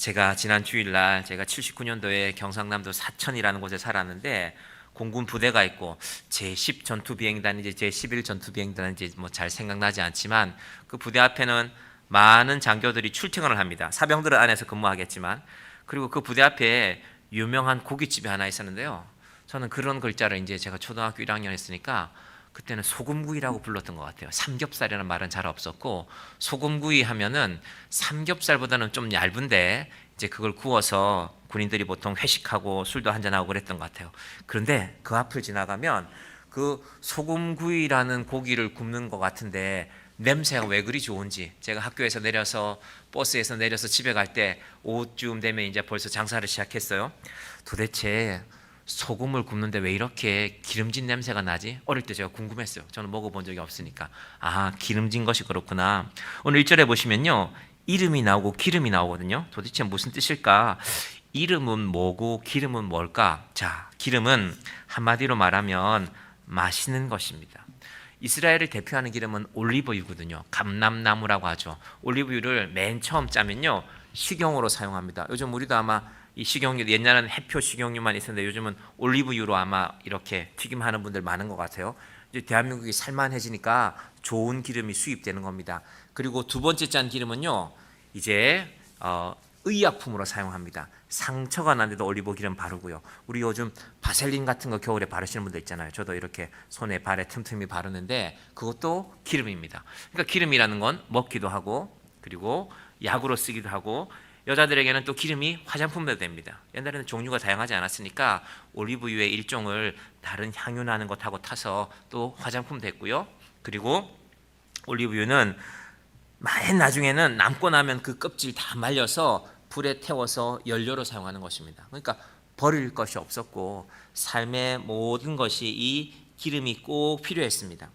제가 지난 주일날 제가 79년도에 경상남도 사천이라는 곳에 살았는데 공군 부대가 있고 제10 전투비행단인지 제11 전투비행단인지 뭐 잘 생각나지 않지만 그 부대 앞에는 많은 장교들이 출퇴근을 합니다. 사병들은 안에서 근무하겠지만 그리고 그 부대 앞에 유명한 고깃집이 하나 있었는데요. 저는 그런 글자를 이제 제가 초등학교 1학년 했으니까 그때는 소금구이라고 불렀던 것 같아요. 삼겹살이라는 말은 잘 없었고 소금구이 하면은 삼겹살보다는 좀 얇은데 이제 그걸 구워서 군인들이 보통 회식하고 술도 한잔하고 그랬던 것 같아요. 그런데 그 앞을 지나가면 그 소금구이라는 고기를 굽는 것 같은데 냄새가 왜 그리 좋은지 제가 학교에서 내려서 버스에서 내려서 집에 갈 때 오후쯤 되면 이제 벌써 장사를 시작했어요. 도대체 소금을 굽는데 왜 이렇게 기름진 냄새가 나지? 어릴 때 제가 궁금했어요. 저는 먹어본 적이 없으니까. 아, 기름진 것이 그렇구나. 오늘 1절에 보시면요. 이름이 나오고 기름이 나오거든요. 도대체 무슨 뜻일까? 이름은 뭐고 기름은 뭘까? 자, 기름은 한마디로 말하면 맛있는 것입니다. 이스라엘을 대표하는 기름은 올리브유거든요. 감람나무라고 하죠. 올리브유를 맨 처음 짜면요. 식용으로 사용합니다. 요즘 우리도 아마 이 식용유, 옛날에는 해표 식용유만 있었는데 요즘은 올리브유로 아마 이렇게 튀김하는 분들 많은 것 같아요. 이제 대한민국이 살만해지니까 좋은 기름이 수입되는 겁니다. 그리고 두 번째 짠 기름은요, 이제 의약품으로 사용합니다. 상처가 났는데도 올리브 기름 바르고요. 우리 요즘 바셀린 같은 거 겨울에 바르시는 분들 있잖아요. 저도 이렇게 손에 발에 틈틈이 바르는데 그것도 기름입니다. 그러니까 기름이라는 건 먹기도 하고 그리고 약으로 쓰기도 하고 여자들에게는 또 기름이 화장품도 됩니다. 옛날에는 종류가 다양하지 않았으니까 올리브유의 일종을 다른 향유 나는 것하고 타서 또 화장품 됐고요. 그리고 올리브유는 맨 나중에는 남고 나면 그 껍질 다 말려서 불에 태워서 연료로 사용하는 것입니다. 그러니까 버릴 것이 없었고 삶의 모든 것이 이 기름이 꼭 필요했습니다.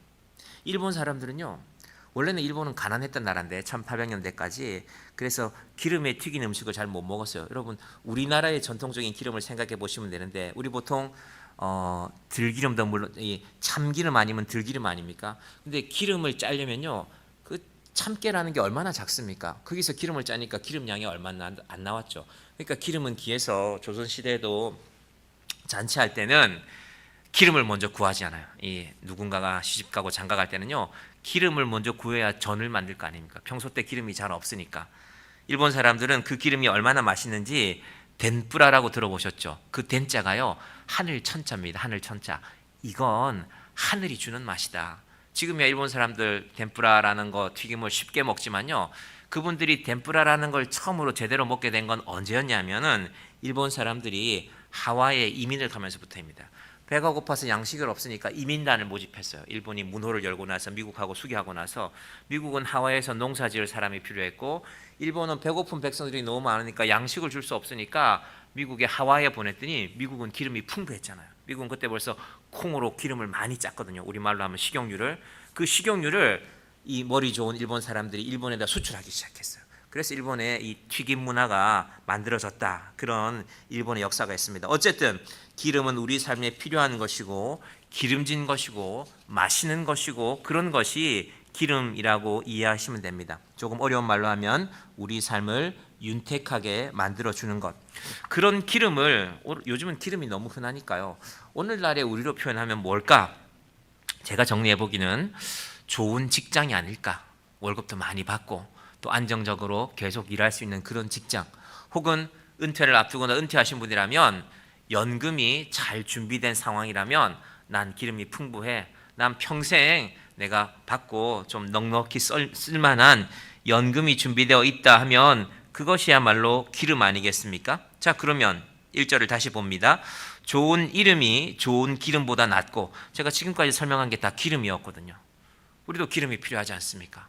일본 사람들은요. 원래는 일본은 가난했던 나라인데 1800년대까지 그래서 기름에 튀긴 음식을 잘 못 먹었어요. 여러분 우리나라의 전통적인 기름을 생각해 보시면 되는데 우리 보통 들기름도 물론 참기름 아니면 들기름 아닙니까? 근데 기름을 짜려면요. 그 참깨라는 게 얼마나 작습니까? 거기서 기름을 짜니까 기름량이 얼마나 안 나왔죠. 그러니까 기름은 귀해서 조선시대에도 잔치할 때는 기름을 먼저 구하지 않아요. 이 누군가가 시집가고 장가갈 때는요. 기름을 먼저 구해야 전을 만들 거 아닙니까? 평소 때 기름이 잘 없으니까. 일본 사람들은 그 기름이 얼마나 맛있는지 덴뿌라라고 들어보셨죠? 그 덴자가요. 하늘 천자입니다. 하늘 천자. 이건 하늘이 주는 맛이다. 지금이야 일본 사람들 덴뿌라라는 거 튀김을 쉽게 먹지만요. 그분들이 덴뿌라라는 걸 처음으로 제대로 먹게 된 건 언제였냐면은 일본 사람들이 하와이에 이민을 가면서부터입니다. 배가 고파서 양식이 없으니까 이민단을 모집했어요. 일본이 문호를 열고 나서 미국하고 수교하고 나서 미국은 하와이에서 농사 지을 사람이 필요했고 일본은 배고픈 백성들이 너무 많으니까 양식을 줄 수 없으니까 미국에 하와이에 보냈더니 미국은 기름이 풍부했잖아요. 미국은 그때 벌써 콩으로 기름을 많이 짰거든요. 우리말로 하면 식용유를. 그 식용유를 이 머리 좋은 일본 사람들이 일본에다 수출하기 시작했어요. 그래서 일본의 이 튀김 문화가 만들어졌다. 그런 일본의 역사가 있습니다. 어쨌든 기름은 우리 삶에 필요한 것이고 기름진 것이고 맛있는 것이고 그런 것이 기름이라고 이해하시면 됩니다. 조금 어려운 말로 하면 우리 삶을 윤택하게 만들어주는 것. 그런 기름을 요즘은 기름이 너무 흔하니까요. 오늘날의 우리로 표현하면 뭘까? 제가 정리해보기는 좋은 직장이 아닐까. 월급도 많이 받고 또 안정적으로 계속 일할 수 있는 그런 직장 혹은 은퇴를 앞두거나 은퇴하신 분이라면 연금이 잘 준비된 상황이라면 난 기름이 풍부해. 난 평생 내가 받고 좀 넉넉히 쓸만한 연금이 준비되어 있다 하면 그것이야말로 기름 아니겠습니까? 자, 그러면 1절을 다시 봅니다. 좋은 이름이 좋은 기름보다 낫고 제가 지금까지 설명한 게 다 기름이었거든요. 우리도 기름이 필요하지 않습니까?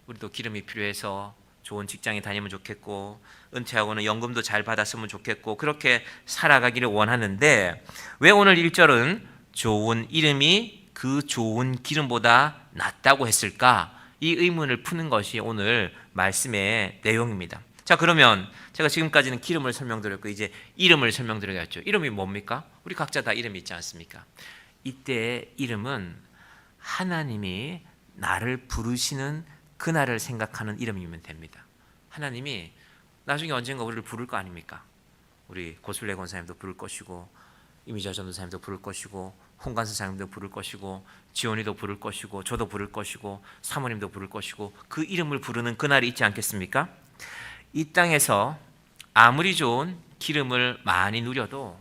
우리도 기름이 필요해서 좋은 직장에 다니면 좋겠고 은퇴하고는 연금도 잘 받았으면 좋겠고 그렇게 살아가기를 원하는데 왜 오늘 1절은 좋은 이름이 그 좋은 기름보다 낫다고 했을까? 이 의문을 푸는 것이 오늘 말씀의 내용입니다. 자, 그러면 제가 지금까지는 기름을 설명드렸고 이제 이름을 설명드려야죠. 이름이 뭡니까? 우리 각자 다 이름이 있지 않습니까? 이때 이름은 하나님이 나를 부르시는 그날을 생각하는 이름이면 됩니다. 하나님이 나중에 언젠가 우리를 부를 거 아닙니까? 우리 고술래 권사님도 부를 것이고, 이미자 전도사님도 부를 것이고, 홍관수 사님도 부를 것이고, 지원이도 부를 것이고, 저도 부를 것이고, 사모님도 부를 것이고, 그 이름을 부르는 그날이 있지 않겠습니까? 이 땅에서 아무리 좋은 기름을 많이 누려도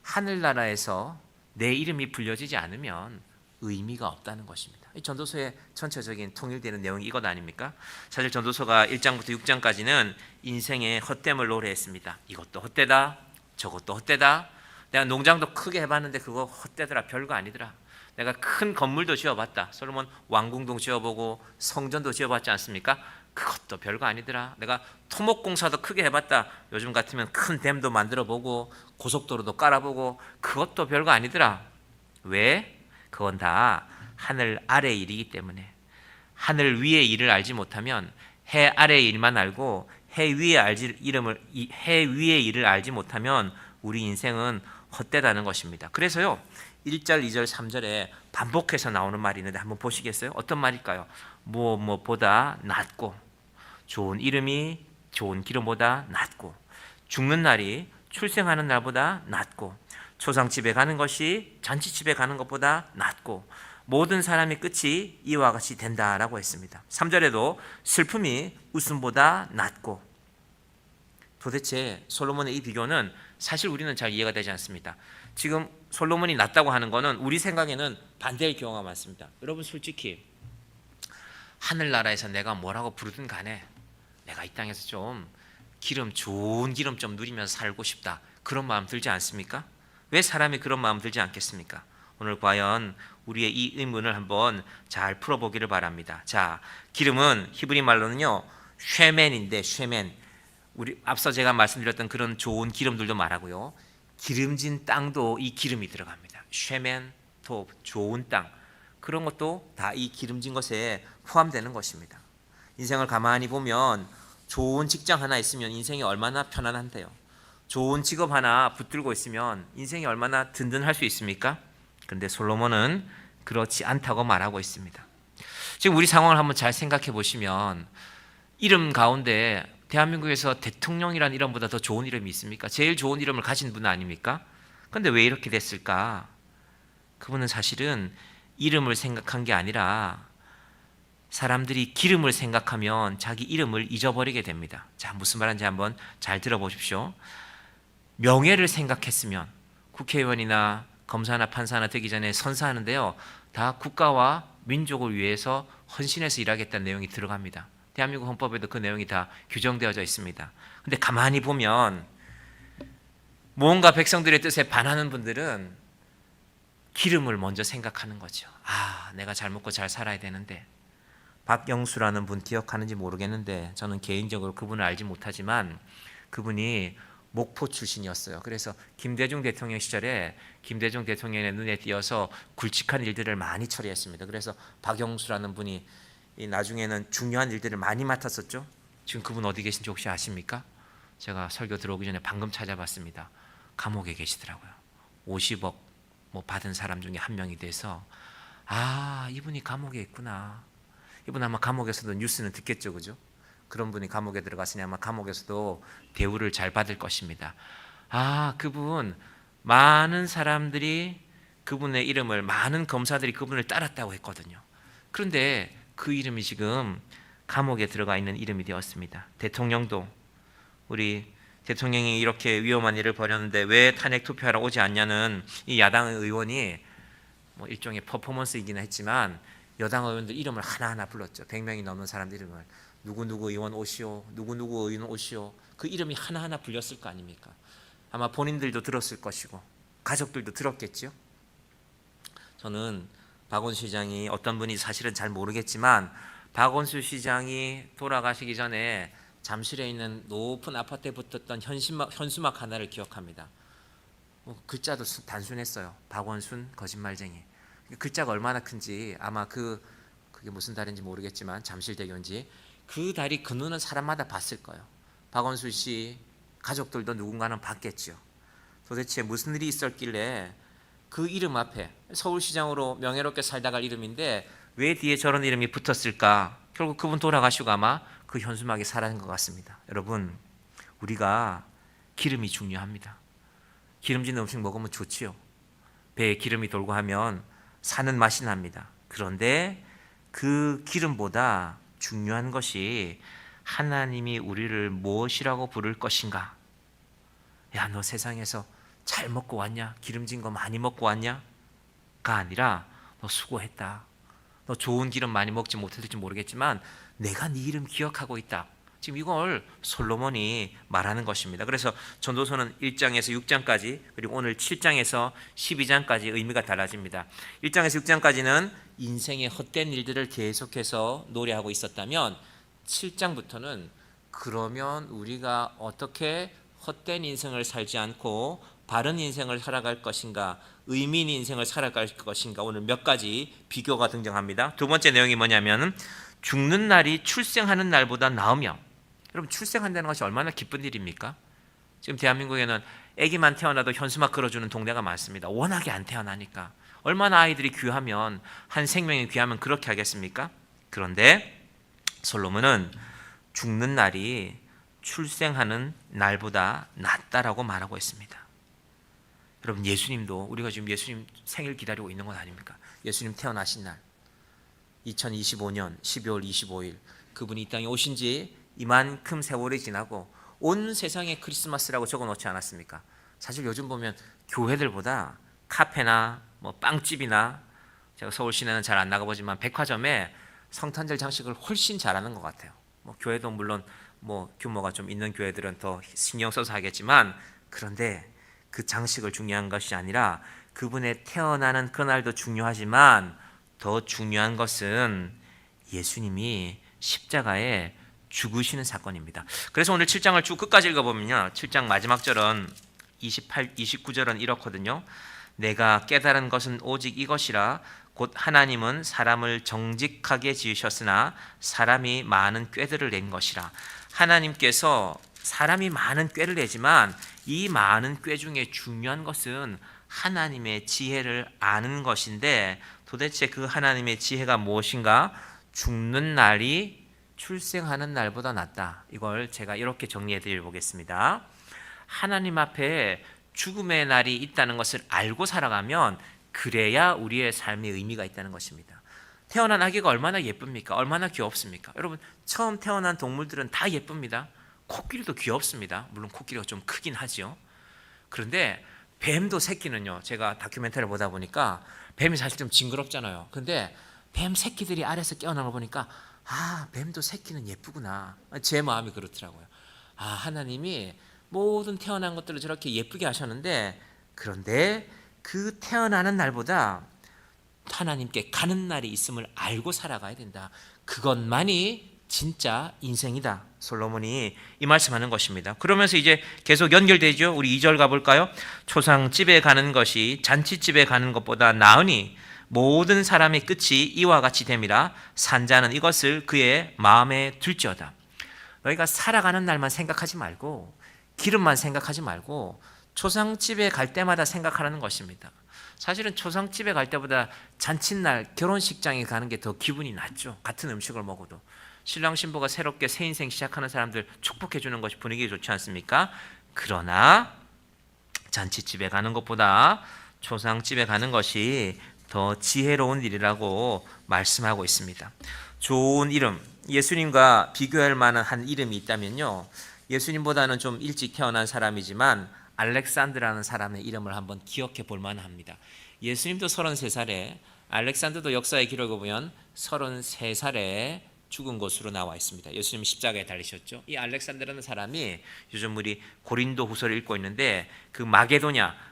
하늘나라에서 내 이름이 불려지지 않으면 의미가 없다는 것입니다. 이 전도서의 전체적인 통일되는 내용이 이것 아닙니까? 사실 전도서가 1장부터 6장까지는 인생의 헛됨을 노래했습니다. 이것도 헛되다, 저것도 헛되다. 내가 농장도 크게 해봤는데 그거 헛되더라, 별거 아니더라. 내가 큰 건물도 지어봤다. 솔로몬 왕궁도 지어보고 성전도 지어봤지 않습니까? 그것도 별거 아니더라. 내가 토목공사도 크게 해봤다. 요즘 같으면 큰 댐도 만들어보고 고속도로도 깔아보고 그것도 별거 아니더라. 왜? 그건 다 하늘 아래의 일이기 때문에. 하늘 위의 일을 알지 못하면 해 아래의 일만 알고 해 위의 일을 알지 못하면 우리 인생은 헛되다는 것입니다. 그래서요 1절, 2절, 3절에 반복해서 나오는 말이 있는데 한번 보시겠어요? 어떤 말일까요? 무엇보다 낫고, 좋은 이름이 좋은 기름보다 낫고, 죽는 날이 출생하는 날보다 낫고, 초상집에 가는 것이 잔치집에 가는 것보다 낫고, 모든 사람의 끝이 이와 같이 된다라고 했습니다. 3절에도 슬픔이 웃음보다 낫고. 도대체 솔로몬의 이 비교는 사실 우리는 잘 이해가 되지 않습니다. 지금 솔로몬이 낫다고 하는 것은 우리 생각에는 반대의 경우가 많습니다. 여러분 솔직히 하늘나라에서 내가 뭐라고 부르든 간에 내가 이 땅에서 좀 좋은 기름 좀 누리면서 살고 싶다, 그런 마음 들지 않습니까? 왜 사람이 그런 마음 들지 않겠습니까? 오늘 과연 우리의 이 의문을 한번 잘 풀어보기를 바랍니다. 자, 기름은 히브리 말로는요 쉐멘인데, 쉐멘, 우리 앞서 제가 말씀드렸던 그런 좋은 기름들도 말하고요, 기름진 땅도 이 기름이 들어갑니다. 쉐멘, 톱, 좋은 땅, 그런 것도 다 이 기름진 것에 포함되는 것입니다. 인생을 가만히 보면 좋은 직장 하나 있으면 인생이 얼마나 편안한데요. 좋은 직업 하나 붙들고 있으면 인생이 얼마나 든든할 수 있습니까? 그런데 솔로몬은 그렇지 않다고 말하고 있습니다. 지금 우리 상황을 한번 잘 생각해 보시면 이름 가운데 대한민국에서 대통령이라는 이름보다 더 좋은 이름이 있습니까? 제일 좋은 이름을 가진 분 아닙니까? 그런데 왜 이렇게 됐을까? 그분은 사실은 이름을 생각한 게 아니라 사람들이 기름을 생각하면 자기 이름을 잊어버리게 됩니다. 자, 무슨 말인지 한번 잘 들어보십시오. 명예를 생각했으면 국회의원이나 검사나 판사나 되기 전에 선사하는데요, 다 국가와 민족을 위해서 헌신해서 일하겠다는 내용이 들어갑니다. 대한민국 헌법에도 그 내용이 다 규정되어져 있습니다. 근데 가만히 보면 무언가 백성들의 뜻에 반하는 분들은 기름을 먼저 생각하는 거죠. 아, 내가 잘 먹고 잘 살아야 되는데. 박영수라는 분 기억하는지 모르겠는데 저는 개인적으로 그분을 알지 못하지만 그분이 목포 출신이었어요. 그래서 김대중 대통령 시절에 김대중 대통령의 눈에 띄어서 굵직한 일들을 많이 처리했습니다. 그래서 박영수라는 분이 나중에는 중요한 일들을 많이 맡았었죠. 지금 그분 어디 계신지 혹시 아십니까? 제가 설교 들어오기 전에 방금 찾아봤습니다. 감옥에 계시더라고요. 50억 받은 사람 중에 한 명이 돼서, 아, 이분이 감옥에 있구나. 이분 아마 감옥에서도 뉴스는 듣겠죠, 그죠? 그런 분이 감옥에 들어갔으니 아마 감옥에서도 대우를 잘 받을 것입니다. 아, 그분, 많은 사람들이 그분의 이름을, 많은 검사들이 그분을 따랐다고 했거든요. 그런데 그 이름이 지금 감옥에 들어가 있는 이름이 되었습니다. 대통령도, 우리 대통령이 이렇게 위험한 일을 벌였는데 왜 탄핵 투표하러 오지 않냐는 이 야당 의원이 일종의 퍼포먼스이긴 했지만 여당 의원들 이름을 하나하나 불렀죠. 100명이 넘는 사람들 이름을, 누구누구 의원 오시오, 누구누구 의원 오시오, 그 이름이 하나하나 불렸을 거 아닙니까? 아마 본인들도 들었을 것이고 가족들도 들었겠죠. 저는 박원순 시장이 어떤 분이 사실은 잘 모르겠지만 박원순 시장이 돌아가시기 전에 잠실에 있는 높은 아파트에 붙었던 현수막 하나를 기억합니다. 글자도 단순했어요. 박원순 거짓말쟁이. 글자가 얼마나 큰지 아마 그게 무슨 달인지 모르겠지만 잠실대교인지 그 달이 건너는 사람마다 봤을 거예요. 박원순 씨 가족들도 누군가는 봤겠죠. 도대체 무슨 일이 있었길래 그 이름 앞에, 서울시장으로 명예롭게 살다 갈 이름인데 왜 뒤에 저런 이름이 붙었을까? 결국 그분 돌아가시고 아마 그 현수막이 사라진 것 같습니다. 여러분, 우리가 기름이 중요합니다. 기름진 음식 먹으면 좋지요. 배에 기름이 돌고 하면 사는 맛이 납니다. 그런데 그 기름보다 중요한 것이 하나님이 우리를 무엇이라고 부를 것인가? 야, 너 세상에서 잘 먹고 왔냐? 기름진 거 많이 먹고 왔냐? 가 아니라 너 수고했다. 너 좋은 기름 많이 먹지 못했을지 모르겠지만 내가 네 이름 기억하고 있다. 지금 이걸 솔로몬이 말하는 것입니다. 그래서 전도서는 1장에서 6장까지 그리고 오늘 7장에서 12장까지 의미가 달라집니다. 1장에서 6장까지는 인생의 헛된 일들을 계속해서 노래하고 있었다면 7장부터는 그러면 우리가 어떻게 헛된 인생을 살지 않고 바른 인생을 살아갈 것인가, 의미 있는 인생을 살아갈 것인가, 오늘 몇 가지 비교가 등장합니다. 두 번째 내용이 뭐냐면 죽는 날이 출생하는 날보다 나으며, 여러분 출생한다는 것이 얼마나 기쁜 일입니까? 지금 대한민국에는 아기만 태어나도 현수막 걸어주는 동네가 많습니다. 워낙에 안 태어나니까. 얼마나 아이들이 귀하면, 한 생명이 귀하면 그렇게 하겠습니까? 그런데 솔로몬은 죽는 날이 출생하는 날보다 낫다라고 말하고 있습니다. 여러분 예수님도, 우리가 지금 예수님 생일 기다리고 있는 건 아닙니까? 예수님 태어나신 날 2025년 12월 25일 그분이 이 땅에 오신 지 이만큼 세월이 지나고 온 세상에 크리스마스라고 적어놓지 않았습니까? 사실 요즘 보면 교회들보다 카페나 뭐 빵집이나, 제가 서울 시내는 잘 안 나가보지만 백화점에 성탄절 장식을 훨씬 잘하는 것 같아요. 뭐 교회도 물론 뭐 규모가 좀 있는 교회들은 더 신경 써서 하겠지만, 그런데 그 장식을 중요한 것이 아니라 그분의 태어나는 그날도 중요하지만 더 중요한 것은 예수님이 십자가에 죽으시는 사건입니다. 그래서 오늘 7장을 쭉 끝까지 읽어보면요, 7장 마지막 절은 29절은 이렇거든요. 내가 깨달은 것은 오직 이것이라 곧 하나님은 사람을 정직하게 지으셨으나 사람이 많은 꾀들을 낸 것이라. 하나님께서 사람이 많은 꾀를 내지만 이 많은 꾀 중에 중요한 것은 하나님의 지혜를 아는 것인데, 도대체 그 하나님의 지혜가 무엇인가? 죽는 날이 출생하는 날보다 낫다. 이걸 제가 이렇게 정리해 드려 보겠습니다. 하나님 앞에 죽음의 날이 있다는 것을 알고 살아가면 그래야 우리의 삶의 의미가 있다는 것입니다. 태어난 아기가 얼마나 예쁩니까? 얼마나 귀엽습니까? 여러분 처음 태어난 동물들은 다 예쁩니다. 코끼리도 귀엽습니다. 물론 코끼리가 좀 크긴 하죠. 그런데 뱀도 새끼는요, 제가 다큐멘터리를 보다 보니까 뱀이 사실 좀 징그럽잖아요. 근데 뱀 새끼들이 알에서 깨어난 걸 보니까 아, 뱀도 새끼는 예쁘구나. 제 마음이 그렇더라고요. 아, 하나님이 모든 태어난 것들을 저렇게 예쁘게 하셨는데, 그런데 그 태어나는 날보다 하나님께 가는 날이 있음을 알고 살아가야 된다. 그것만이 진짜 인생이다. 솔로몬이 이 말씀하는 것입니다. 그러면서 이제 계속 연결되죠. 우리 2절 가볼까요? 초상집에 가는 것이 잔치집에 가는 것보다 나으니 모든 사람의 끝이 이와 같이 됨이라. 산자는 이것을 그의 마음에 둘지어다. 너희가 살아가는 날만 생각하지 말고, 기름만 생각하지 말고 초상집에 갈 때마다 생각하라는 것입니다. 사실은 초상집에 갈 때보다 잔칫날 결혼식장에 가는 게 더 기분이 낫죠. 같은 음식을 먹어도. 신랑 신부가 새롭게 새 인생 시작하는 사람들 축복해 주는 것이 분위기 좋지 않습니까? 그러나 잔치집에 가는 것보다 초상집에 가는 것이 더 지혜로운 일이라고 말씀하고 있습니다. 좋은 이름, 예수님과 비교할 만한 한 이름이 있다면요, 예수님보다는 좀 일찍 태어난 사람이지만 알렉산드라는 사람의 이름을 한번 기억해 볼 만합니다. 예수님도 33살에, 알렉산드도 역사의 기록을 보면 33살에 죽은 것으로 나와 있습니다. 예수님 십자가에 달리셨죠. 이 알렉산드라는 사람이 요즘 우리 고린도 후서를 읽고 있는데, 그 마게도냐,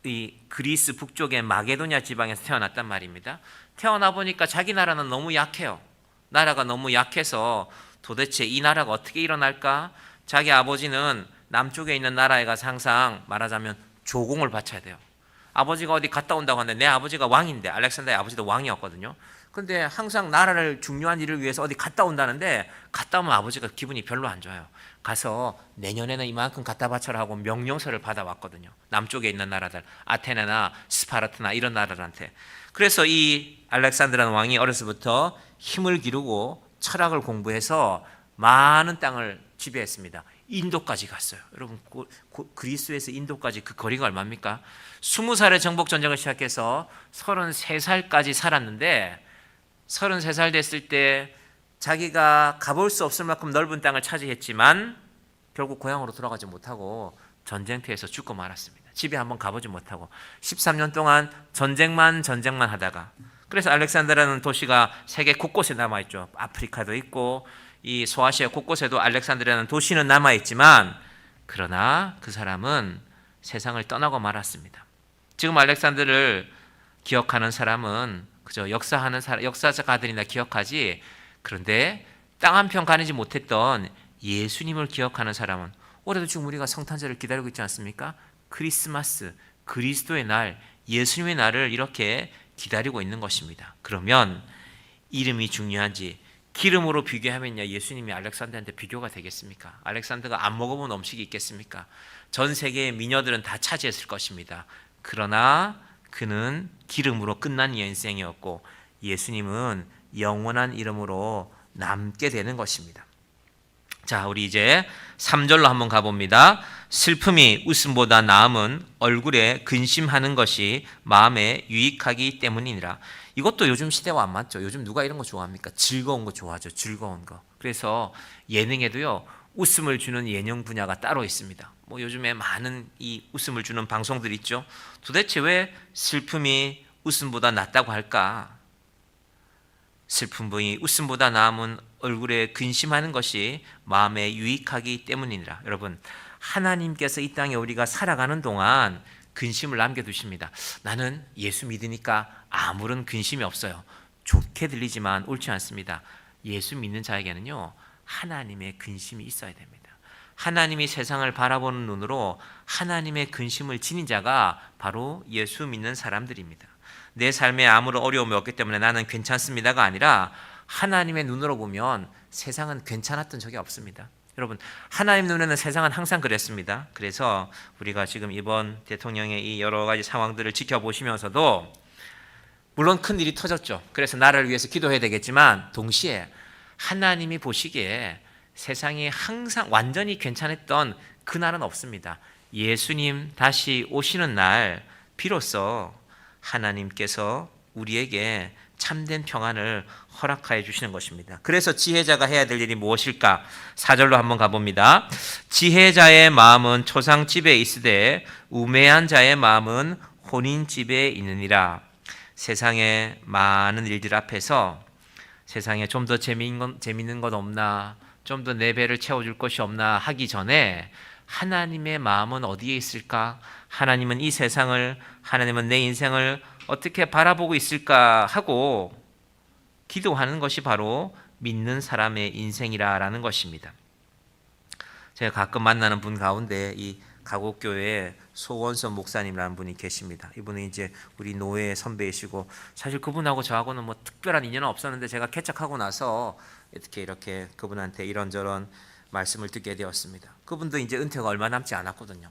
이 그리스 북쪽의 마게도냐 지방에서 태어났단 말입니다. 태어나 보니까 자기 나라는 너무 약해요. 나라가 너무 약해서 도대체 이 나라가 어떻게 일어날까? 자기 아버지는 남쪽에 있는 나라에 가서 항상 말하자면 조공을 바쳐야 돼요. 아버지가 어디 갔다 온다고 하는데, 내 아버지가 왕인데, 알렉산더의 아버지도 왕이었거든요. 근데 항상 나라를 중요한 일을 위해서 어디 갔다 온다는데, 갔다 오면 아버지가 기분이 별로 안 좋아요. 가서 내년에는 이만큼 갖다 바쳐라 하고 명령서를 받아왔거든요. 남쪽에 있는 나라들, 아테네나 스파르타나 이런 나라들한테. 그래서 이 알렉산드라는 왕이 어려서부터 힘을 기르고 철학을 공부해서 많은 땅을 지배했습니다. 인도까지 갔어요. 여러분 그리스에서 인도까지 그 거리가 얼마입니까? 20살에 정복전쟁을 시작해서 33살까지 살았는데 33살 됐을 때 자기가 가볼 수 없을 만큼 넓은 땅을 차지했지만 결국 고향으로 돌아가지 못하고 전쟁터에서 죽고 말았습니다. 집에 한번 가보지 못하고 13년 동안 전쟁만 하다가, 그래서 알렉산드라는 도시가 세계 곳곳에 남아있죠. 아프리카도 있고 이 소아시아 곳곳에도 알렉산드라는 도시는 남아있지만, 그러나 그 사람은 세상을 떠나고 말았습니다. 지금 알렉산드를 기억하는 사람은 그저 역사가들이나 기억하지, 그런데 땅 한편 가지 못했던 예수님을 기억하는 사람은 올해도 지금 우리가 성탄절을 기다리고 있지 않습니까? 크리스마스, 그리스도의 날, 예수님의 날을 이렇게 기다리고 있는 것입니다. 그러면 이름이 중요한지, 기름으로 비교하면요, 예수님이 알렉산더한테 비교가 되겠습니까? 알렉산더가 안 먹어본 음식이 있겠습니까? 전 세계의 미녀들은 다 차지했을 것입니다. 그러나 그는 기름으로 끝난 인생이었고 예수님은 영원한 이름으로 남게 되는 것입니다. 자, 우리 이제 3절로 한번 가봅니다. 슬픔이 웃음보다 나음은 얼굴에 근심하는 것이 마음에 유익하기 때문이니라. 이것도 요즘 시대와 안 맞죠. 요즘 누가 이런 거 좋아합니까? 즐거운 거 좋아하죠. 즐거운 거. 그래서 예능에도요, 웃음을 주는 예능 분야가 따로 있습니다. 뭐 요즘에 많은 이 웃음을 주는 방송들 있죠. 도대체 왜 슬픔이 웃음보다 낫다고 할까? 슬픔이 웃음보다 나음은 얼굴에 근심하는 것이 마음에 유익하기 때문이니라. 여러분, 하나님께서 이 땅에 우리가 살아가는 동안 근심을 남겨두십니다. 나는 예수 믿으니까 아무런 근심이 없어요. 좋게 들리지만 옳지 않습니다. 예수 믿는 자에게는요, 하나님의 근심이 있어야 됩니다. 하나님이 세상을 바라보는 눈으로 하나님의 근심을 지닌 자가 바로 예수 믿는 사람들입니다. 내 삶에 아무런 어려움이 없기 때문에 나는 괜찮습니다가 아니라 하나님의 눈으로 보면 세상은 괜찮았던 적이 없습니다. 여러분, 하나님 눈에는 세상은 항상 그랬습니다. 그래서 우리가 지금 이번 대통령의 이 여러 가지 상황들을 지켜보시면서도 물론 큰 일이 터졌죠. 그래서 나라를 위해서 기도해야 되겠지만 동시에 하나님이 보시기에 세상이 항상 완전히 괜찮았던 그날은 없습니다. 예수님 다시 오시는 날 비로소 하나님께서 우리에게 참된 평안을 허락하여 주시는 것입니다. 그래서 지혜자가 해야 될 일이 무엇일까? 4절로 한번 가봅니다. 지혜자의 마음은 초상집에 있으되 우매한 자의 마음은 혼인집에 있느니라. 세상의 많은 일들 앞에서 세상에 좀 더 재미있는 것 없나, 좀 더 내 배를 채워줄 것이 없나 하기 전에 하나님의 마음은 어디에 있을까? 하나님은 이 세상을, 하나님은 내 인생을 어떻게 바라보고 있을까 하고 기도하는 것이 바로 믿는 사람의 인생이라는 것입니다. 제가 가끔 만나는 분 가운데 이 가곡교회에 소원선 목사님이라는 분이 계십니다. 이분은 이제 우리 노예 선배이시고 사실 그분하고 저하고는 뭐 특별한 인연은 없었는데 제가 개척하고 나서 이렇게 그분한테 이런저런 말씀을 듣게 되었습니다. 그분도 이제 은퇴가 얼마 남지 않았거든요.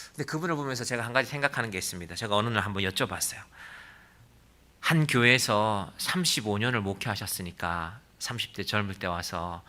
근데 그분을 보면서 제가 한 가지 생각하는 게 있습니다. 제가 어느 날 한번 여쭤봤어요. 한 교회에서 35년을 목회하셨으니까 30대 젊을 때 와서,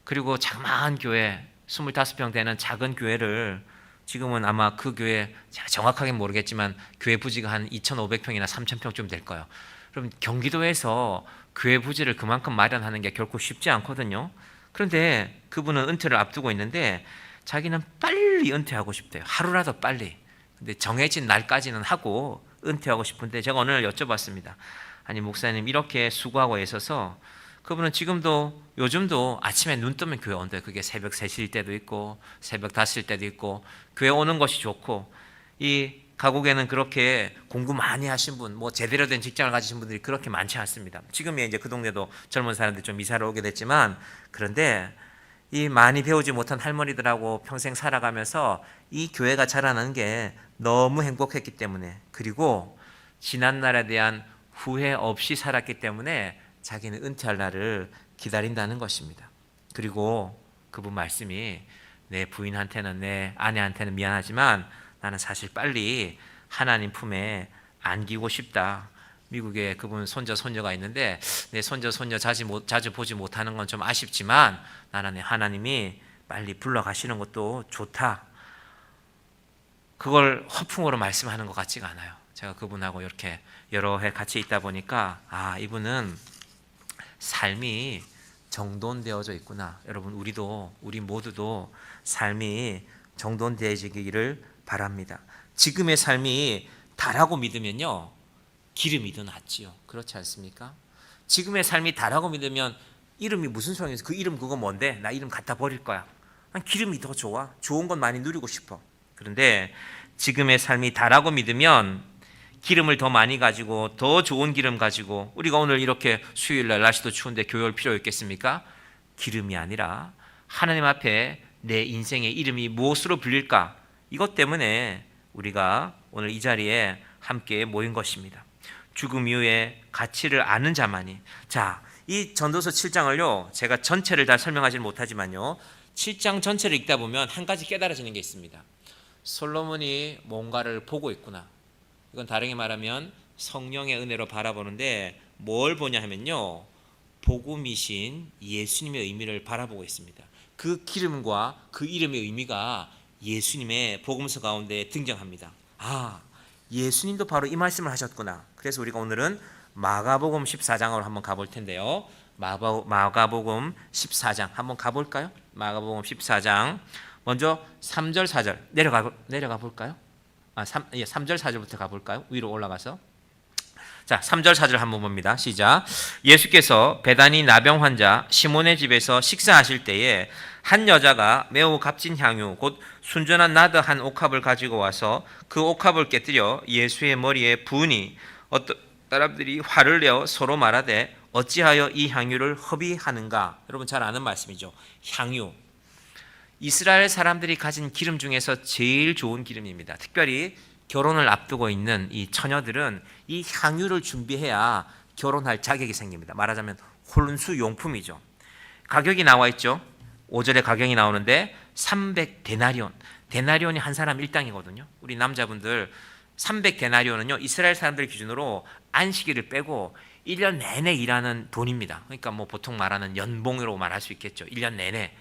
그리고 자그마한 교회 25평 되는 작은 교회를 지금은 아마 그 교회 제가 정확하게 모르겠지만 교회 부지가 한 2,500평이나 3,000평쯤 될 거예요. 그럼 경기도에서 교회 부지를 그만큼 마련하는 게 결코 쉽지 않거든요. 그런데 그분은 은퇴를 앞두고 있는데 자기는 빨리 은퇴하고 싶대요. 하루라도 빨리. 근데 정해진 날까지는 하고 은퇴하고 싶은데 제가 오늘 여쭤봤습니다. 아니 목사님, 이렇게 수고하고 있어서 그분은 지금도 요즘도 아침에 눈 뜨면 교회 온대요. 그게 새벽 3시일 때도 있고 새벽 5시일 때도 있고 교회 오는 것이 좋고, 이 가곡에는 그렇게 공부 많이 하신 분, 뭐 제대로 된 직장을 가지신 분들이 그렇게 많지 않습니다. 지금이 이제 그 동네도 젊은 사람들이 좀 이사를 오게 됐지만, 그런데 이 많이 배우지 못한 할머니들하고 평생 살아가면서 이 교회가 자라는 게 너무 행복했기 때문에, 그리고 지난 날에 대한 후회 없이 살았기 때문에 자기는 은퇴할 날을 기다린다는 것입니다. 그리고 그분 말씀이, 내 부인한테는, 내 아내한테는 미안하지만 나는 사실 빨리 하나님 품에 안기고 싶다. 미국에 그분 손자 손녀가 있는데 내 손자 손녀 자주 보지 못하는 건 좀 아쉽지만 나는 하나님이 빨리 불러가시는 것도 좋다. 그걸 허풍으로 말씀하는 것 같지가 않아요. 제가 그분하고 이렇게 여러 해 같이 있다 보니까 이분은 삶이 정돈되어져 있구나. 여러분 우리 모두도 삶이 정돈되어지기를 바랍니다. 지금의 삶이 다라고 믿으면요 기름이 더 낫지요. 그렇지 않습니까? 지금의 삶이 다라고 믿으면 이름이 무슨 소용이 있어? 그 이름 그거 뭔데? 나 이름 갖다 버릴 거야. 난 기름이 더 좋아. 좋은 건 많이 누리고 싶어. 그런데 지금의 삶이 다라고 믿으면 기름을 더 많이 가지고 더 좋은 기름 가지고 우리가 오늘 이렇게 수요일날 날씨도 추운데 교회 올 필요 있겠습니까? 기름이 아니라 하나님 앞에 내 인생의 이름이 무엇으로 불릴까? 이것 때문에 우리가 오늘 이 자리에 함께 모인 것입니다. 죽음 이후에 가치를 아는 자만이. 자, 이 전도서 7장을요 제가 전체를 다 설명하지는 못하지만요 7장 전체를 읽다 보면 한 가지 깨달아지는 게 있습니다. 솔로몬이 뭔가를 보고 있구나. 이건 다르게 말하면 성령의 은혜로 바라보는데 뭘 보냐 하면요 복음이신 예수님의 의미를 바라보고 있습니다. 그 기름과 그 이름의 의미가 예수님의 복음서 가운데 등장합니다. 예수님도 바로 이 말씀을 하셨구나. 그래서 우리가 오늘은 마가복음 14장으로 한번 가볼 텐데요. 마가복음 14장 한번 가볼까요? 마가복음 14장 먼저 3절 4절 내려가 볼까요? 3절 4절부터 가볼까요? 위로 올라가서 자 3절 4절 한번 봅니다. 시작. 예수께서 베다니 나병 환자 시몬의 집에서 식사하실 때에 한 여자가 매우 값진 향유 곧 순전한 나드 한 옥합을 가지고 와서 그 옥합을 깨뜨려 예수의 머리에 부으니 어떤 사람들이 화를 내어 서로 말하되 어찌하여 이 향유를 허비하는가. 여러분 잘 아는 말씀이죠. 향유, 이스라엘 사람들이 가진 기름 중에서 제일 좋은 기름입니다. 특별히 결혼을 앞두고 있는 이 처녀들은 이 향유를 준비해야 결혼할 자격이 생깁니다. 말하자면 혼수 용품이죠. 가격이 나와 있죠. 5절에 가격이 나오는데 300데나리온. 데나리온이 한 사람 일당이거든요. 우리 남자분들 300데나리온은요 이스라엘 사람들 기준으로 안식일을 빼고 1년 내내 일하는 돈입니다. 그러니까 뭐 보통 말하는 연봉으로 말할 수 있겠죠. 1년 내내.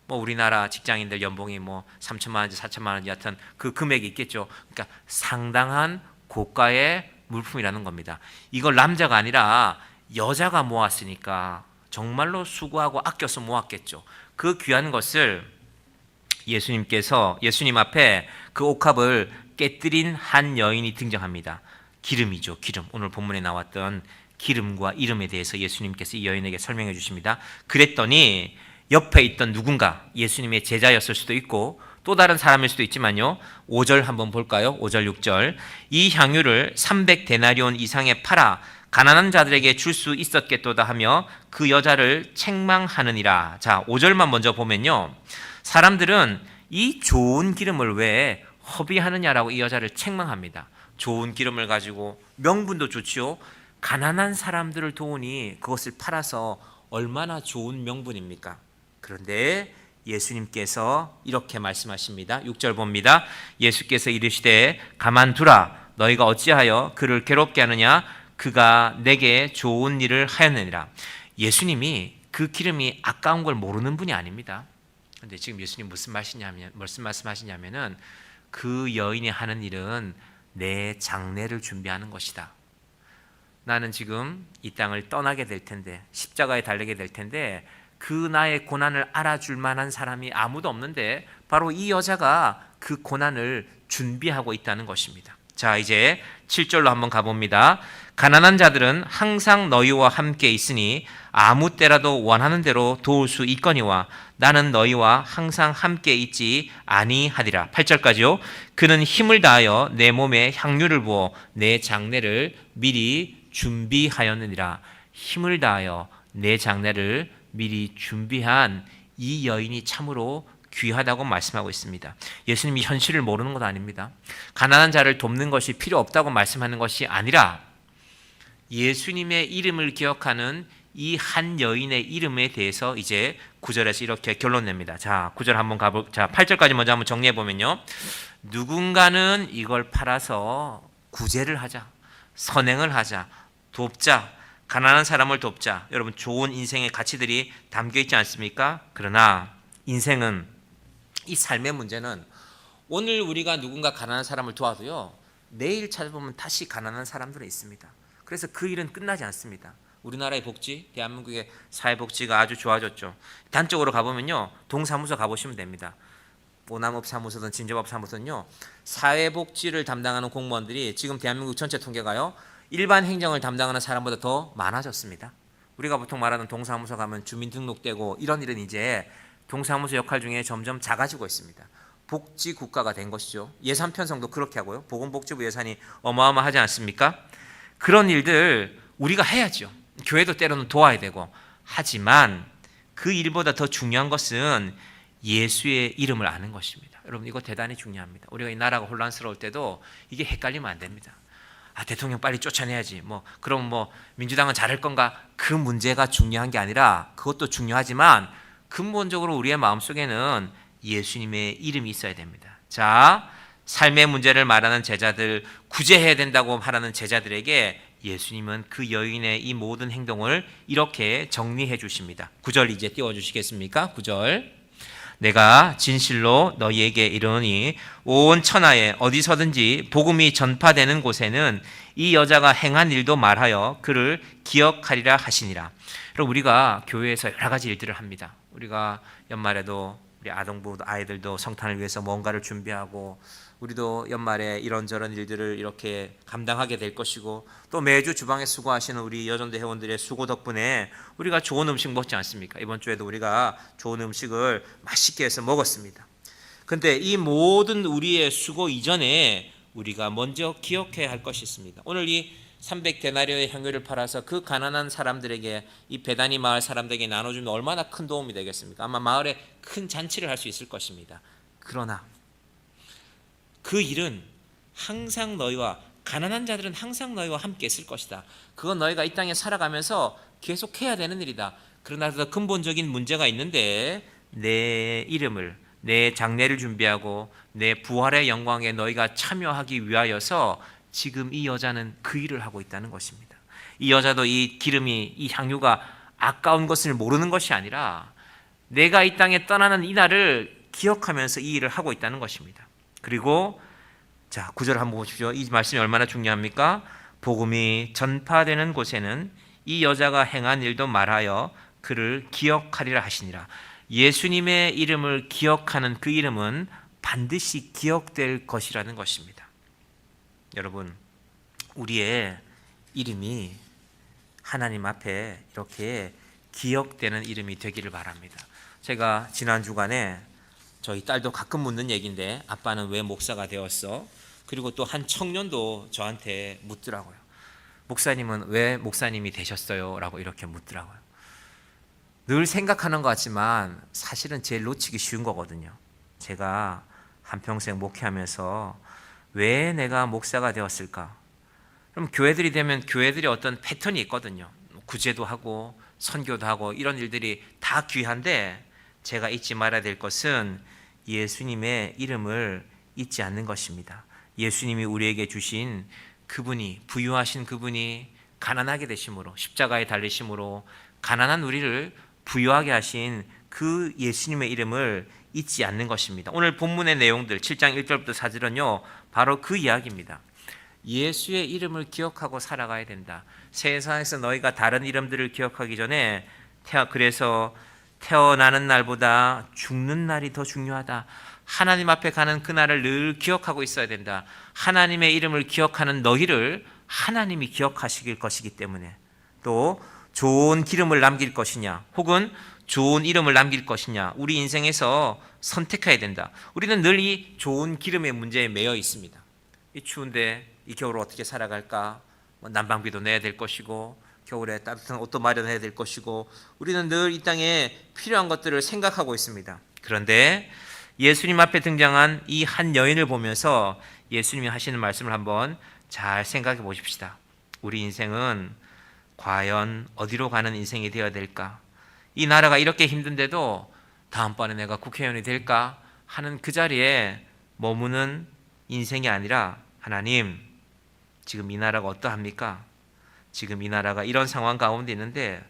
뭐 우리나라 직장인들 연봉이 뭐 3천만 원인지 4천만 원인지 하여튼 그 금액이 있겠죠. 그러니까 상당한 고가의 물품이라는 겁니다. 이걸 남자가 아니라 여자가 모았으니까 정말로 수고하고 아껴서 모았겠죠. 그 귀한 것을 예수님 앞에 그 옥합을 깨뜨린 한 여인이 등장합니다. 기름이죠. 기름. 오늘 본문에 나왔던 기름과 이름에 대해서 예수님께서 이 여인에게 설명해 주십니다. 그랬더니 옆에 있던 누군가, 예수님의 제자였을 수도 있고 또 다른 사람일 수도 있지만요. 5절 한번 볼까요? 5절 6절. 이 향유를 300데나리온 이상에 팔아 가난한 자들에게 줄 수 있었겠도다 하며 그 여자를 책망하느니라. 자, 5절만 먼저 보면요. 사람들은 이 좋은 기름을 왜 허비하느냐라고 이 여자를 책망합니다. 좋은 기름을 가지고 명분도 좋지요. 가난한 사람들을 도우니 그것을 팔아서 얼마나 좋은 명분입니까? 그런데 예수님께서 이렇게 말씀하십니다. 6절 봅니다. 예수께서 이르시되 가만두라. 너희가 어찌하여 그를 괴롭게 하느냐? 그가 내게 좋은 일을 하였느니라. 예수님이 그 기름이 아까운 걸 모르는 분이 아닙니다. 그런데 지금 예수님 무슨 말씀하시냐면은 그 여인이 하는 일은 내 장례를 준비하는 것이다. 나는 지금 이 땅을 떠나게 될 텐데 십자가에 달리게 될 텐데 그 나의 고난을 알아줄 만한 사람이 아무도 없는데 바로 이 여자가 그 고난을 준비하고 있다는 것입니다. 자, 이제 7절로 한번 가봅니다. 가난한 자들은 항상 너희와 함께 있으니 아무 때라도 원하는 대로 도울 수 있거니와 나는 너희와 항상 함께 있지 아니하리라. 8절까지요. 그는 힘을 다하여 내 몸에 향유를 부어 내 장례를 미리 준비하였느니라. 힘을 다하여 내 장례를 미리 준비한 이 여인이 참으로 귀하다고 말씀하고 있습니다. 예수님이 현실을 모르는 것 아닙니다. 가난한 자를 돕는 것이 필요 없다고 말씀하는 것이 아니라 예수님의 이름을 기억하는 이 한 여인의 이름에 대해서 이제 9절에서 이렇게 결론 냅니다. 자, 9절 한번 자, 8절까지 먼저 한번 정리해 보면요. 누군가는 이걸 팔아서 구제를 하자, 선행을 하자, 돕자, 가난한 사람을 돕자. 여러분 좋은 인생의 가치들이 담겨 있지 않습니까? 그러나 인생은 이 삶의 문제는 오늘 우리가 누군가 가난한 사람을 도와도요, 내일 찾아보면 다시 가난한 사람들이 있습니다. 그래서 그 일은 끝나지 않습니다. 우리나라의 복지, 대한민국의 사회복지가 아주 좋아졌죠. 단적으로 가보면요, 동사무소 가보시면 됩니다. 오남업 사무소든 진저업 사무소는요, 사회복지를 담당하는 공무원들이 지금 대한민국 전체 통계가요, 일반 행정을 담당하는 사람보다 더 많아졌습니다. 우리가 보통 말하는 동사무소 가면 주민등록되고 이런 일은 이제 동사무소 역할 중에 점점 작아지고 있습니다. 복지 국가가 된 것이죠. 예산 편성도 그렇게 하고요. 보건복지부 예산이 어마어마하지 않습니까? 그런 일들 우리가 해야죠. 교회도 때로는 도와야 되고. 하지만 그 일보다 더 중요한 것은 예수의 이름을 아는 것입니다. 여러분, 이거 대단히 중요합니다. 우리가 이 나라가 혼란스러울 때도 이게 헷갈리면 안 됩니다. 대통령 빨리 쫓아내야지. 그럼 민주당은 잘할 건가? 그 문제가 중요한 게 아니라, 그것도 중요하지만 근본적으로 우리의 마음속에는 예수님의 이름이 있어야 됩니다. 자, 삶의 문제를 말하는 제자들, 구제해야 된다고 말하는 제자들에게 예수님은 그 여인의 이 모든 행동을 이렇게 정리해 주십니다. 9절 이제 띄워주시겠습니까? 9절. 내가 진실로 너희에게 이르노니 온 천하에 어디서든지 복음이 전파되는 곳에는 이 여자가 행한 일도 말하여 그를 기억하리라 하시니라. 그럼 우리가 교회에서 여러 가지 일들을 합니다. 우리가 연말에도 우리 아동부 아이들도 성탄을 위해서 뭔가를 준비하고, 우리도 연말에 이런저런 일들을 이렇게 감당하게 될 것이고, 또 매주 주방에 수고하시는 우리 여전대 회원들의 수고 덕분에 우리가 좋은 음식 먹지 않습니까? 이번 주에도 우리가 좋은 음식을 맛있게 해서 먹었습니다. 그런데 이 모든 우리의 수고 이전에 우리가 먼저 기억해야 할 것이 있습니다. 오늘 이 300데나리오의 향유를 팔아서 그 가난한 사람들에게, 이 베다니 마을 사람들에게 나눠주면 얼마나 큰 도움이 되겠습니까? 아마 마을에 큰 잔치를 할 수 있을 것입니다. 그러나 그 일은 항상 너희와, 가난한 자들은 항상 너희와 함께 있을 것이다. 그건 너희가 이 땅에 살아가면서 계속해야 되는 일이다. 그러나 더 근본적인 문제가 있는데, 내 이름을, 내 장례를 준비하고 내 부활의 영광에 너희가 참여하기 위하여서 지금 이 여자는 그 일을 하고 있다는 것입니다. 이 여자도 이 기름이, 이 향유가 아까운 것을 모르는 것이 아니라 내가 이 땅에 떠나는 이 날을 기억하면서 이 일을 하고 있다는 것입니다. 그리고 자, 9절 한번 보십시오. 이 말씀이 얼마나 중요합니까? 복음이 전파되는 곳에는 이 여자가 행한 일도 말하여 그를 기억하리라 하시니라. 예수님의 이름을 기억하는 그 이름은 반드시 기억될 것이라는 것입니다. 여러분, 우리의 이름이 하나님 앞에 이렇게 기억되는 이름이 되기를 바랍니다. 제가 지난 주간에 저희 딸도 가끔 묻는 얘기인데, 아빠는 왜 목사가 되었어? 그리고 또 한 청년도 저한테 묻더라고요. 목사님은 왜 목사님이 되셨어요? 라고 이렇게 묻더라고요. 늘 생각하는 것 같지만 사실은 제일 놓치기 쉬운 거거든요. 제가 한평생 목회하면서 왜 내가 목사가 되었을까? 그럼 교회들이 되면 교회들이 어떤 패턴이 있거든요. 구제도 하고 선교도 하고 이런 일들이 다 귀한데, 제가 잊지 말아야 될 것은 예수님의 이름을 잊지 않는 것입니다. 예수님이 우리에게 주신 그분이, 부유하신 그분이 가난하게 되심으로, 십자가에 달리심으로 가난한 우리를 부유하게 하신 그 예수님의 이름을 잊지 않는 것입니다. 오늘 본문의 내용들 7장 1절부터 4절은요 바로 그 이야기입니다. 예수의 이름을 기억하고 살아가야 된다. 세상에서 너희가 다른 이름들을 기억하기 전에 그래서 태어나는 날보다 죽는 날이 더 중요하다. 하나님 앞에 가는 그날을 늘 기억하고 있어야 된다. 하나님의 이름을 기억하는 너희를 하나님이 기억하실 것이기 때문에, 또 좋은 기름을 남길 것이냐 혹은 좋은 이름을 남길 것이냐, 우리 인생에서 선택해야 된다. 우리는 늘 이 좋은 기름의 문제에 매여 있습니다. 이 추운데 이 겨울을 어떻게 살아갈까? 난방비도 내야 될 것이고, 겨울에 따뜻한 옷도 마련해야 될 것이고, 우리는 늘 이 땅에 필요한 것들을 생각하고 있습니다. 그런데 예수님 앞에 등장한 이 한 여인을 보면서 예수님이 하시는 말씀을 한번 잘 생각해 보십시다. 우리 인생은 과연 어디로 가는 인생이 되어야 될까? 이 나라가 이렇게 힘든데도 다음번에 내가 국회의원이 될까 하는 그 자리에 머무는 인생이 아니라, 하나님, 지금 이 나라가 어떠합니까? 지금 이 나라가 이런 상황 가운데 있는데,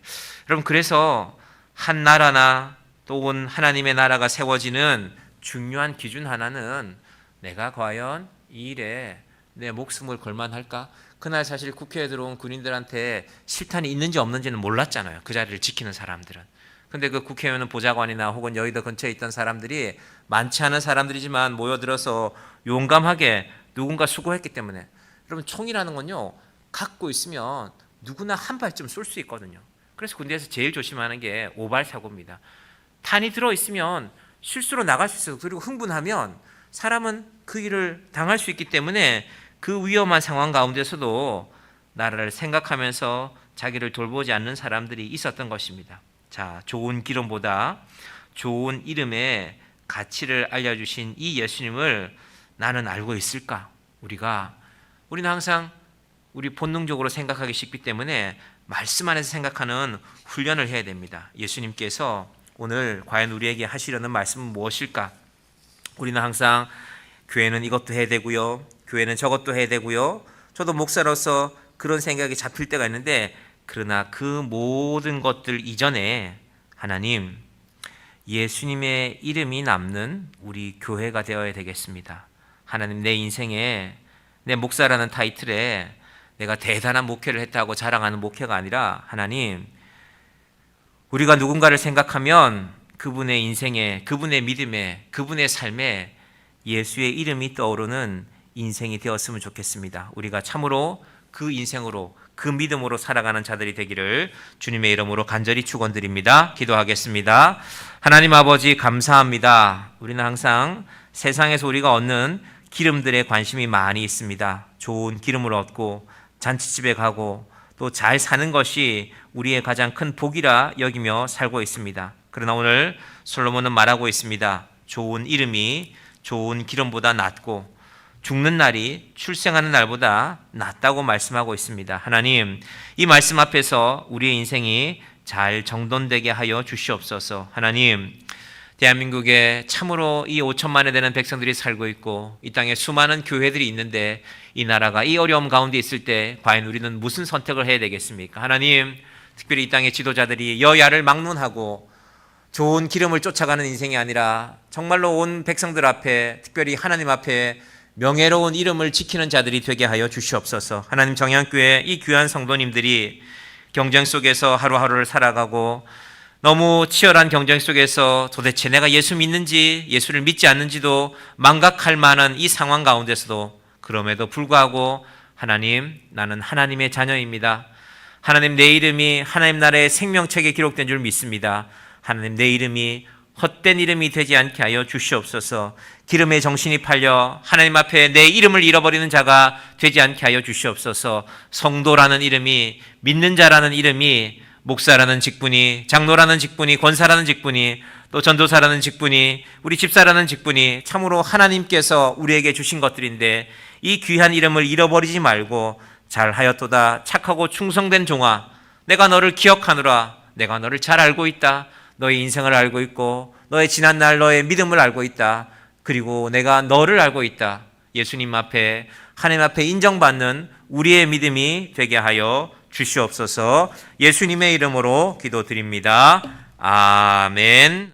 여러분, 그래서 한 나라나 또는 하나님의 나라가 세워지는 중요한 기준 하나는 내가 과연 이 일에 내 목숨을 걸만할까? 그날 사실 국회에 들어온 군인들한테 실탄이 있는지 없는지는 몰랐잖아요. 그 자리를 지키는 사람들은. 근데 그 국회의원은 보좌관이나 혹은 여의도 근처에 있던 사람들이 많지 않은 사람들이지만 모여들어서 용감하게 누군가 수고했기 때문에, 여러분 총이라는 건요 갖고 있으면 누구나 한 발쯤 쏠 수 있거든요. 그래서 군대에서 제일 조심하는 게 오발 사고입니다. 탄이 들어있으면 실수로 나갈 수 있어요. 그리고 흥분하면 사람은 그 일을 당할 수 있기 때문에 그 위험한 상황 가운데서도 나라를 생각하면서 자기를 돌보지 않는 사람들이 있었던 것입니다. 자, 좋은 기름보다 좋은 이름의 가치를 알려주신 이 예수님을 나는 알고 있을까? 우리는 항상 우리 본능적으로 생각하기 쉽기 때문에 말씀 안에서 생각하는 훈련을 해야 됩니다. 예수님께서 오늘 과연 우리에게 하시려는 말씀은 무엇일까? 우리는 항상 교회는 이것도 해야 되고요, 교회는 저것도 해야 되고요, 저도 목사로서 그런 생각이 잡힐 때가 있는데, 그러나 그 모든 것들 이전에 하나님, 예수님의 이름이 남는 우리 교회가 되어야 되겠습니다. 하나님, 내 인생에 내 목사라는 타이틀에 내가 대단한 목회를 했다고 자랑하는 목회가 아니라, 하나님, 우리가 누군가를 생각하면 그분의 인생에, 그분의 믿음에, 그분의 삶에 예수의 이름이 떠오르는 인생이 되었으면 좋겠습니다. 우리가 참으로 그 인생으로, 그 믿음으로 살아가는 자들이 되기를 주님의 이름으로 간절히 축원드립니다. 기도하겠습니다. 하나님 아버지, 감사합니다. 우리는 항상 세상에서 우리가 얻는 기름들에 관심이 많이 있습니다. 좋은 기름을 얻고 잔치집에 가고 또 잘 사는 것이 우리의 가장 큰 복이라 여기며 살고 있습니다. 그러나 오늘 솔로몬은 말하고 있습니다. 좋은 이름이 좋은 기름보다 낫고 죽는 날이 출생하는 날보다 낫다고 말씀하고 있습니다. 하나님, 이 말씀 앞에서 우리의 인생이 잘 정돈되게 하여 주시옵소서. 하나님, 대한민국에 참으로 이 5천만에 되는 백성들이 살고 있고 이 땅에 수많은 교회들이 있는데, 이 나라가 이 어려움 가운데 있을 때 과연 우리는 무슨 선택을 해야 되겠습니까? 하나님, 특별히 이 땅의 지도자들이 여야를 막론하고 좋은 기름을 쫓아가는 인생이 아니라 정말로 온 백성들 앞에, 특별히 하나님 앞에 명예로운 이름을 지키는 자들이 되게 하여 주시옵소서. 하나님, 정향교회 이 귀한 성도님들이 경쟁 속에서 하루하루를 살아가고 너무 치열한 경쟁 속에서 도대체 내가 예수 믿는지 예수를 믿지 않는지도 망각할 만한 이 상황 가운데서도 그럼에도 불구하고 하나님, 나는 하나님의 자녀입니다. 하나님, 내 이름이 하나님 나라의 생명책에 기록된 줄 믿습니다. 하나님, 내 이름이 헛된 이름이 되지 않게 하여 주시옵소서. 기름의 정신이 팔려 하나님 앞에 내 이름을 잃어버리는 자가 되지 않게 하여 주시옵소서. 성도라는 이름이, 믿는 자라는 이름이, 목사라는 직분이, 장로라는 직분이, 권사라는 직분이, 또 전도사라는 직분이, 우리 집사라는 직분이 참으로 하나님께서 우리에게 주신 것들인데, 이 귀한 이름을 잃어버리지 말고 잘하였도다 착하고 충성된 종아, 내가 너를 기억하노라. 내가 너를 잘 알고 있다. 너의 인생을 알고 있고 너의 지난날 너의 믿음을 알고 있다. 그리고 내가 너를 알고 있다. 예수님 앞에, 하나님 앞에 인정받는 우리의 믿음이 되게 하여 주시옵소서. 예수님의 이름으로 기도드립니다. 아멘.